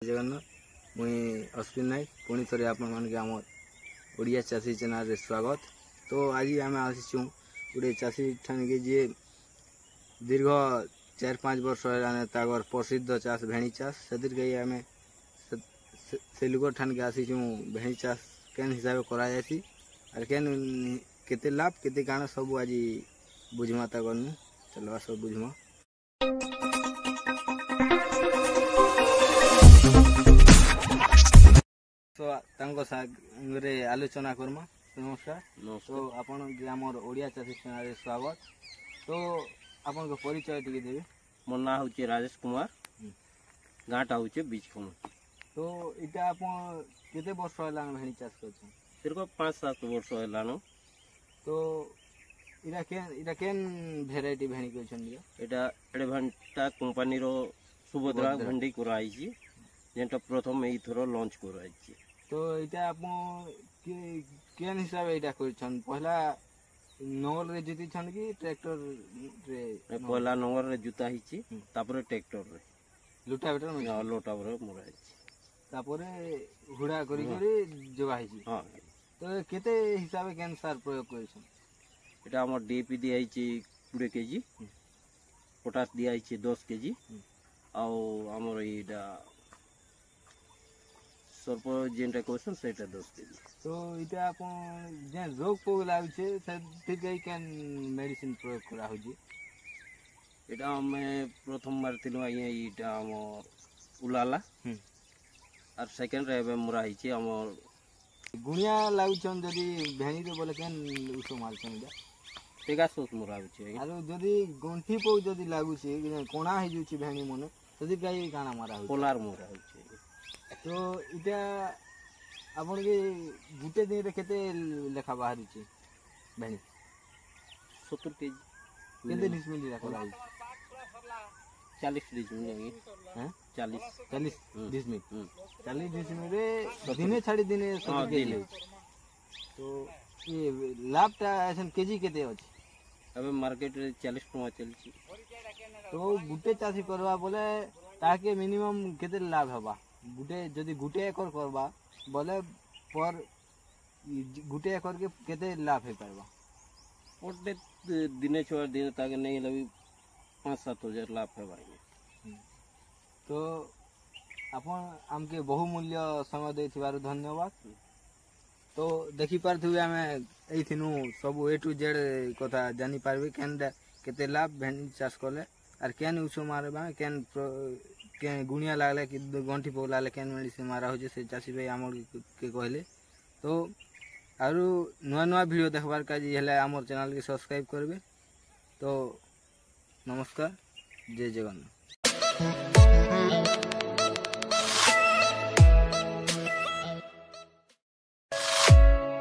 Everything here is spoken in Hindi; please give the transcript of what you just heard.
जगन्नाथ मुई अश्विन नायक पुणी थे आम ओडिया चाषी चैनल स्वागत। तो आज आम आसीचु गोटे चाषी ठान के जी दीर्घ 4-5 वर्ष है प्रसिद्ध चाष भेणी चाष से आम से लोक ठान के आसीचु भेणी चाष केन हिसाब करासी आर केन केते लाभ केते काण सब आज बुझमाता करनु चलवा सब बुझमा। तो सागरे आलोचना करमा। नमस्कार। तो आपन आमर ओडिया चाषी चैनल स्वागत। तो आपन को परिचय टिके देबे। मोर ना होचे राजेश कुमार गाँटा होचे बीच खम। तो इटा आपन केते वर्ष हलान भेणी चाष करछ? सिर्फ 5-7 वर्ष हलानो। तो इटा केन भेराइटी भेणी करछन लिया? एटा एडभांटा कंपनी रो सुभद्रा भेंडी कराइछि जेंटा प्रथम एई थरो लॉन्च कराइछि। तो इटा आपन केन हिसाब इटा करछन? पहला नंगल रे जुती छन कि ट्रैक्टर रे? पहला नंगल रे जुता हिछि तापरे ट्रैक्टर रे लुटावेटर में लोटावरे मुराइछि तापरे हुडा करी करी जोगा हिछि। हां तो केते हिसाब केन सार प्रयोग करछन? एटा हमर डीएपी दिया हिछि 20 केजी, पोटास दिया हिछि 10 केजी आ हमर एटा सर्प जेंटा क्वेश्चन सेटा 10 केजी। तो इटा अपन जे रोग पोग लागछे से ठीक है केन मेडिसिन प्रयोग करा होजी? एटा हमें प्रथम मारतिलो एटा हम उलाला और सेकंड रे मुरा हिछि हमर गुनिया लागछन जदी भेणी रे बोले केन उसो मारछन इटा पेगासस मुरा होछि। आरो जदी गंठी पोग जदी लागुछे कोणा हि जुछि भेणी मने तदी काई काना मारा होछि? पोलार मुरा होछि। तो इटा आपन के गुटे दिन रे केते लेखा बाहरी छी भेणी? 70 केजी। केते डिसमिल लेखा लागै? 40 डिसमिल हैं 40 डिसमिल 40 डिसमिल रे दिने छाड़ी दिने सब गेले। तो ये लाभटा ऐसन केजी केते अछि? अबे मार्केट रे 40 टका चलछि। तो गुटे चासी करबा बोले ताके मिनिमम केते लाभ हबा? गुटे जदी गुटे एकर करबा बोले पर गुटे एकर के केते लाभ हे परबा? ओटे दिने छोड़ दिन ताके नहीं लबी 5-7 हजार लाभ है भाई। तो अपन हमके बहुमूल्य समय देथिबारु धन्यवाद। तो देखि पारथुबे हमें एथिनु सब ए टू जेड कथा जानि पारबे केन केते लाभ भेणी चाष करले आर केन उसो मारबा केन गुणिया लागले कि गंठी पोग लागले केन मेडिसिन मारा होजे से चाषी भाई हमर के कहले। तो आरु नुआ नुआ वीडियो देखबार काजी हेले हमर चैनल के सब्सक्राइब करबे। तो नमस्कार, जय जगन्नाथ।